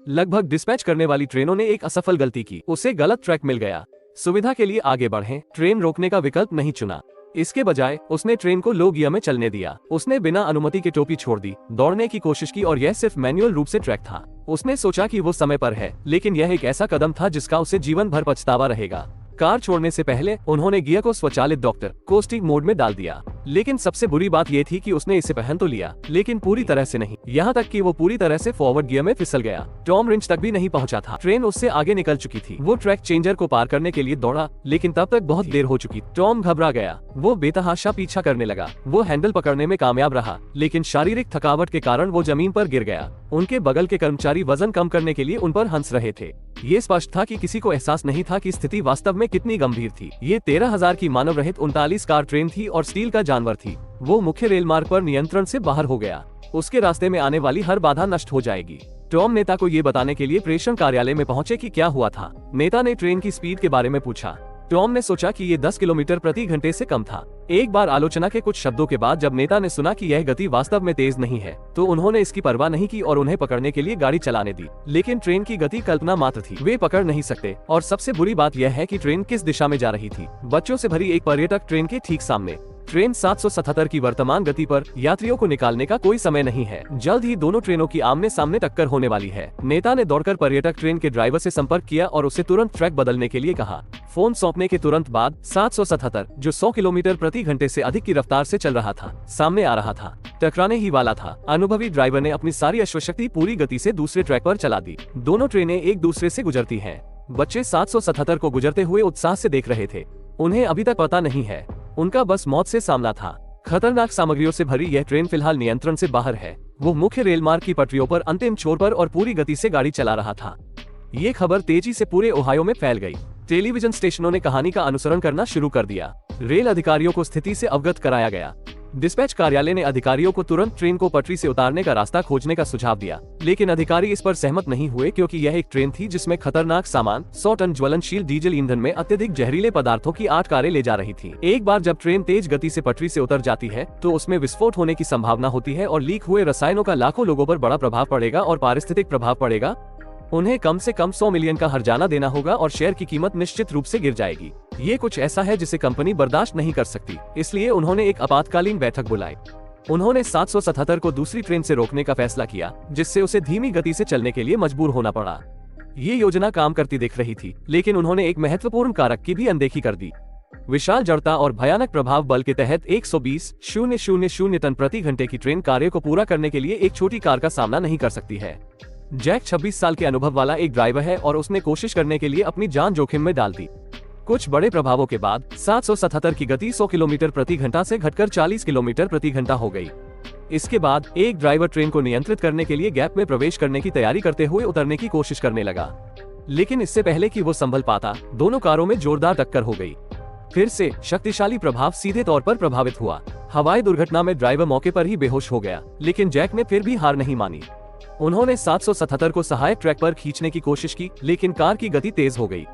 लगभग डिस्पैच करने वाली ट्रेनों ने एक असफल गलती की, उसे गलत ट्रैक मिल गया। सुविधा के लिए आगे बढ़े, ट्रेन रोकने का विकल्प नहीं चुना। इसके बजाय उसने ट्रेन को लो गियर में चलने दिया। उसने बिना अनुमति के टोपी छोड़ दी, दौड़ने की कोशिश की और यह सिर्फ मैनुअल रूप से ट्रैक था। उसने सोचा कि वो समय पर है, लेकिन यह एक ऐसा कदम था जिसका उसे जीवन भर पछतावा रहेगा। कार छोड़ने से पहले उन्होंने गियर को स्वचालित डॉक्टर कोस्टिक मोड में डाल दिया। लेकिन सबसे बुरी बात यह थी कि उसने इसे पहन तो लिया, लेकिन पूरी तरह से नहीं, यहाँ तक कि वो पूरी तरह से फॉरवर्ड गियर में फिसल गया। टॉम रिंच तक भी नहीं पहुंचा था, ट्रेन उससे आगे निकल चुकी थी। वो ट्रैक चेंजर को पार करने के लिए दौड़ा, लेकिन तब तक बहुत देर हो चुकी। टॉम घबरा गया, वो बेतहाशा पीछा करने लगा। वो हैंडल पकड़ने में कामयाब रहा, लेकिन शारीरिक थकावट के कारण वो जमीन पर गिर गया। उनके बगल के कर्मचारी वजन कम करने के लिए उन पर हंस रहे थे। ये स्पष्ट था कि किसी को एहसास नहीं था कि स्थिति वास्तव में कितनी गंभीर थी। ये 13,000 की मानव रहित 39 कार ट्रेन थी और स्टील का जानवर थी। वो मुख्य रेल मार्ग पर नियंत्रण से बाहर हो गया। उसके रास्ते में आने वाली हर बाधा नष्ट हो जाएगी। टॉम नेता को ये बताने के लिए प्रेषण कार्यालय में पहुंचे कि क्या हुआ था। नेता ने ट्रेन की स्पीड के बारे में पूछा। टॉम ने सोचा कि ये 10 किलोमीटर प्रति घंटे से कम था। एक बार आलोचना के कुछ शब्दों के बाद जब नेता ने सुना कि यह गति वास्तव में तेज नहीं है, तो उन्होंने इसकी परवाह नहीं की और उन्हें पकड़ने के लिए गाड़ी चलाने दी। लेकिन ट्रेन की गति कल्पना मात्र थी, वे पकड़ नहीं सकते। और सबसे बुरी बात यह है कि ट्रेन किस दिशा में जा रही थी। बच्चों से भरी एक पर्यटक ट्रेन के ठीक सामने। ट्रेन 777 की वर्तमान गति पर यात्रियों को निकालने का कोई समय नहीं है। जल्द ही दोनों ट्रेनों की आमने सामने टक्कर होने वाली है। नेता ने दौड़कर पर्यटक ट्रेन के ड्राइवर से संपर्क किया और उसे तुरंत ट्रैक बदलने के लिए कहा। फोन सौंपने के तुरंत बाद 777, जो 100 किलोमीटर प्रति घंटे से अधिक की रफ्तार से चल रहा था, सामने आ रहा था, टकराने ही वाला था। अनुभवी ड्राइवर ने अपनी सारी अश्वशक्ति पूरी गति से दूसरे ट्रैक पर चला दी। दोनों ट्रेनें एक दूसरे से गुजरती हैं। बच्चे 777 को गुजरते हुए उत्साह से देख रहे थे। उन्हें अभी तक पता नहीं है, उनका बस मौत से सामना था। खतरनाक सामग्रियों से भरी यह ट्रेन फिलहाल नियंत्रण से बाहर है। वो मुख्य रेल मार्ग की पटरियों पर अंतिम छोर पर और पूरी गति से गाड़ी चला रहा था। ये खबर तेजी से पूरे ओहायो में फैल गई। टेलीविजन स्टेशनों ने कहानी का अनुसरण करना शुरू कर दिया। रेल अधिकारियों को स्थिति से अवगत कराया गया। डिस्पैच कार्यालय ने अधिकारियों को तुरंत ट्रेन को पटरी से उतारने का रास्ता खोजने का सुझाव दिया, लेकिन अधिकारी इस पर सहमत नहीं हुए क्योंकि यह एक ट्रेन थी जिसमें खतरनाक सामान, 100 टन ज्वलनशील डीजल ईंधन में अत्यधिक जहरीले पदार्थों की 8 कारें ले जा रही थी। एक बार जब ट्रेन तेज गति से पटरी से उतर जाती है तो उसमें विस्फोट होने की संभावना होती है और लीक हुए रसायनों का लाखों लोगों पर बड़ा प्रभाव पड़ेगा और पारिस्थितिक प्रभाव पड़ेगा। उन्हें कम से कम 100 मिलियन का हर्जाना देना होगा और शेयर की कीमत निश्चित रूप से गिर जाएगी। ये कुछ ऐसा है जिसे कंपनी बर्दाश्त नहीं कर सकती, इसलिए उन्होंने एक आपातकालीन बैठक बुलाई। उन्होंने 777 को दूसरी ट्रेन से रोकने का फैसला किया, जिससे उसे धीमी गति से चलने के लिए मजबूर होना पड़ा। ये योजना काम करती दिख रही थी, लेकिन उन्होंने एक महत्वपूर्ण कारक की भी अनदेखी कर दी। विशाल जड़ता और भयानक प्रभाव बल के तहत 120,000 टन प्रति घंटे की ट्रेन कार्य को पूरा करने के लिए एक छोटी कार का सामना नहीं कर सकती है। जैक 26 साल के अनुभव वाला एक ड्राइवर है और उसने कोशिश करने के लिए अपनी जान जोखिम में डाल दी। कुछ बड़े प्रभावों के बाद 777 की गति 100 किलोमीटर प्रति घंटा से घटकर 40 किलोमीटर प्रति घंटा हो गई। इसके बाद एक ड्राइवर ट्रेन को नियंत्रित करने के लिए गैप में प्रवेश करने की तैयारी करते हुए उतरने की कोशिश करने लगा, लेकिन इससे पहले कि वो संभल पाता, दोनों कारों में जोरदार टक्कर हो गई। फिर से शक्तिशाली प्रभाव सीधे तौर पर प्रभावित हुआ। हवाई दुर्घटना में ड्राइवर मौके पर ही बेहोश हो गया, लेकिन जैक ने फिर भी हार नहीं मानी। उन्होंने 777 को सहायक ट्रैक पर खींचने की कोशिश की, लेकिन कार की गति तेज हो गई।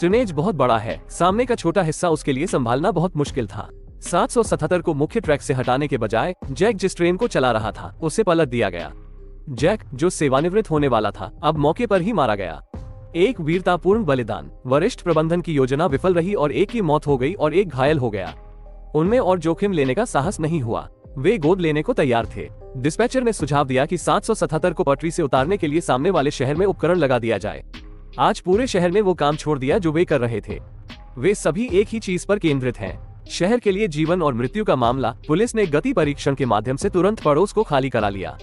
टनेज बहुत बड़ा है, सामने का छोटा हिस्सा उसके लिए संभालना बहुत मुश्किल था। 777 को मुख्य ट्रैक से हटाने के बजाय जैक जिस ट्रेन को चला रहा था उसे पलट दिया गया। जैक, जो सेवानिवृत्त होने वाला था, अब मौके पर ही मारा गया। एक वीरतापूर्ण बलिदान। वरिष्ठ प्रबंधन की योजना विफल रही और एक की मौत हो गई और एक घायल हो गया। उनमें और जोखिम लेने का साहस नहीं हुआ। वे गोद लेने को तैयार थे। डिस्पैचर ने सुझाव दिया कि 777 को पटरी से उतारने के लिए सामने वाले शहर में उपकरण लगा दिया जाए। आज पूरे शहर ने वो काम छोड़ दिया जो वे कर रहे थे। वे सभी एक ही चीज पर केंद्रित हैं, शहर के लिए जीवन और मृत्यु का मामला। पुलिस ने गति परीक्षण के माध्यम से तुरंत पड़ोस को खाली करा लिया।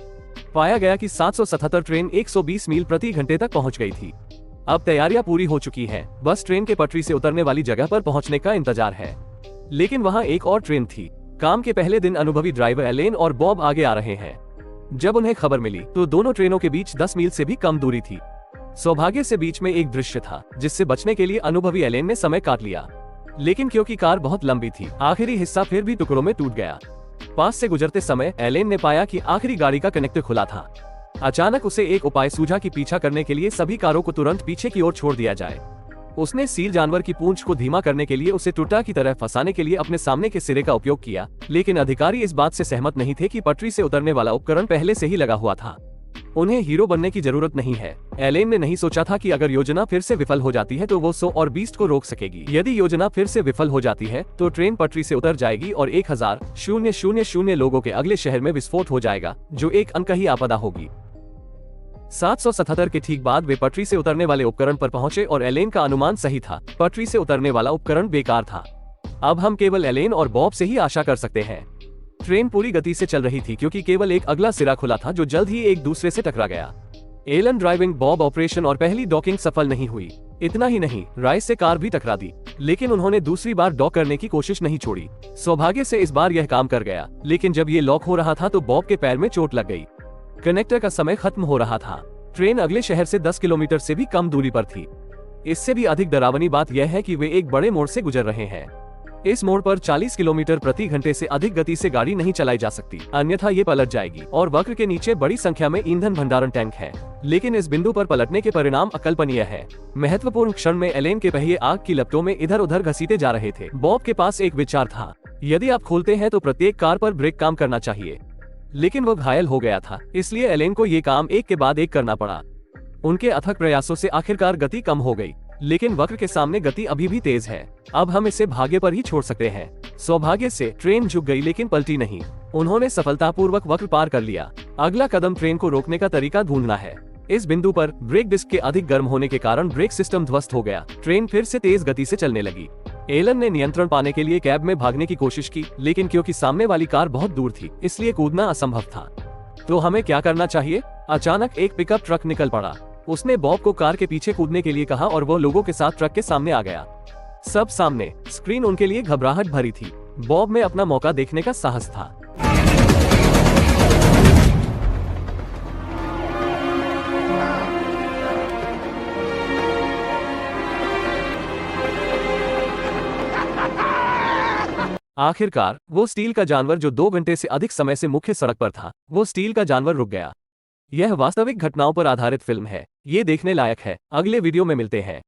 पाया गया कि 777 ट्रेन 120 मील प्रति घंटे तक पहुंच गई थी। अब तैयारियां पूरी हो चुकी हैं, बस ट्रेन के पटरी से उतरने वाली जगह पर पहुंचने का इंतजार है। लेकिन वहां एक और ट्रेन थी। काम के पहले दिन अनुभवी ड्राइवर एलेन और बॉब आगे आ रहे हैं। जब उन्हें खबर मिली तो दोनों ट्रेनों के बीच 10 मील से भी कम दूरी थी। सौभाग्य से बीच में एक दृश्य था जिससे बचने के लिए अनुभवी एलेन ने समय काट लिया, लेकिन क्योंकि कार बहुत लंबी थी, आखिरी हिस्सा फिर भी टुकड़ों में टूट गया। पास से गुजरते समय एलेन ने पाया कि आखिरी गाड़ी का कनेक्टर खुला था। अचानक उसे एक उपाय सूझा कि पीछा करने के लिए सभी कारों को तुरंत पीछे की ओर छोड़ दिया जाए। उसने सील जानवर की पूंछ को धीमा करने के लिए उसे टुटा की तरह फंसाने के लिए अपने सामने के सिरे का उपयोग किया, लेकिन अधिकारी इस बात से सहमत नहीं थे कि पटरी से उतरने वाला उपकरण पहले से ही लगा हुआ था। उन्हें हीरो बनने की जरूरत नहीं है। एलेन ने नहीं सोचा था कि अगर योजना फिर से विफल हो जाती है तो वो सो और बीस्ट को रोक सकेगी। यदि योजना फिर से विफल हो जाती है तो ट्रेन पटरी से उतर जाएगी और 1000 लोगों के अगले शहर में विस्फोट हो जाएगा, जो एक अनकही आपदा होगी। 777 के ठीक बाद वे पटरी से उतरने वाले उपकरण पर पहुंचे और एलेन का अनुमान सही था, पटरी से उतरने वाला उपकरण बेकार था। अब हम केवल एलेन और बॉब से ही आशा कर सकते हैं। ट्रेन पूरी गति से चल रही थी क्योंकि केवल एक अगला सिरा खुला था जो जल्द ही एक दूसरे से टकरा गया। एलन ड्राइविंग, बॉब ऑपरेशन और पहली डॉकिंग सफल नहीं हुई। इतना ही नहीं, राइस से कार भी टकरा दी, लेकिन उन्होंने दूसरी बार डॉक करने की कोशिश नहीं छोड़ी। सौभाग्य से इस बार यह काम कर गया, लेकिन जब ये लॉक हो रहा था तो बॉब के पैर में चोट लग गई। कनेक्टर का समय खत्म हो रहा था। ट्रेन अगले शहर से 10 किलोमीटर से भी कम दूरी पर थी। इससे भी अधिक डरावनी बात यह है कि वे एक बड़े मोड़ से गुजर रहे हैं। इस मोड़ पर 40 किलोमीटर प्रति घंटे से अधिक गति से गाड़ी नहीं चलाई जा सकती, अन्यथा ये पलट जाएगी। और वक्र के नीचे बड़ी संख्या में ईंधन भंडारण टैंक है, लेकिन इस बिंदु पर पलटने के परिणाम अकल्पनीय है। महत्वपूर्ण क्षण में एलेन के पहिए आग की लपटों में इधर उधर घसीटे जा रहे थे। बॉब के पास एक विचार था, यदि आप खोलते हैं तो प्रत्येक कार पर ब्रेक काम करना चाहिए, लेकिन वो घायल हो गया था, इसलिए एलेन को ये काम एक के बाद एक करना पड़ा। उनके अथक प्रयासों से आखिरकार गति कम हो गई, लेकिन वक्र के सामने गति अभी भी तेज है। अब हम इसे भाग्य पर ही छोड़ सकते हैं। सौभाग्य से ट्रेन झुक गई लेकिन पलटी नहीं। उन्होंने सफलतापूर्वक वक्र पार कर लिया। अगला कदम ट्रेन को रोकने का तरीका ढूंढना है। इस बिंदु पर ब्रेक डिस्क के अधिक गर्म होने के कारण ब्रेक सिस्टम ध्वस्त हो गया। ट्रेन फिर से तेज गति से चलने लगी। एलन ने नियंत्रण पाने के लिए कैब में भागने की कोशिश की, लेकिन क्योंकि सामने वाली कार बहुत दूर थी, इसलिए कूदना असंभव था। तो हमें क्या करना चाहिए? अचानक एक पिकअप ट्रक निकल पड़ा। उसने बॉब को कार के पीछे कूदने के लिए कहा और वो लोगों के साथ ट्रक के सामने आ गया। सब सामने। स्क्रीन उनके लिए घबराहट भरी थी। बॉब में अपना मौका देखने का साहस था। आखिरकार वो स्टील का जानवर जो 2 घंटे से अधिक समय से मुख्य सड़क पर था, वो स्टील का जानवर रुक गया। यह वास्तविक घटनाओं पर आधारित फिल्म है। ये देखने लायक है। अगले वीडियो में मिलते हैं।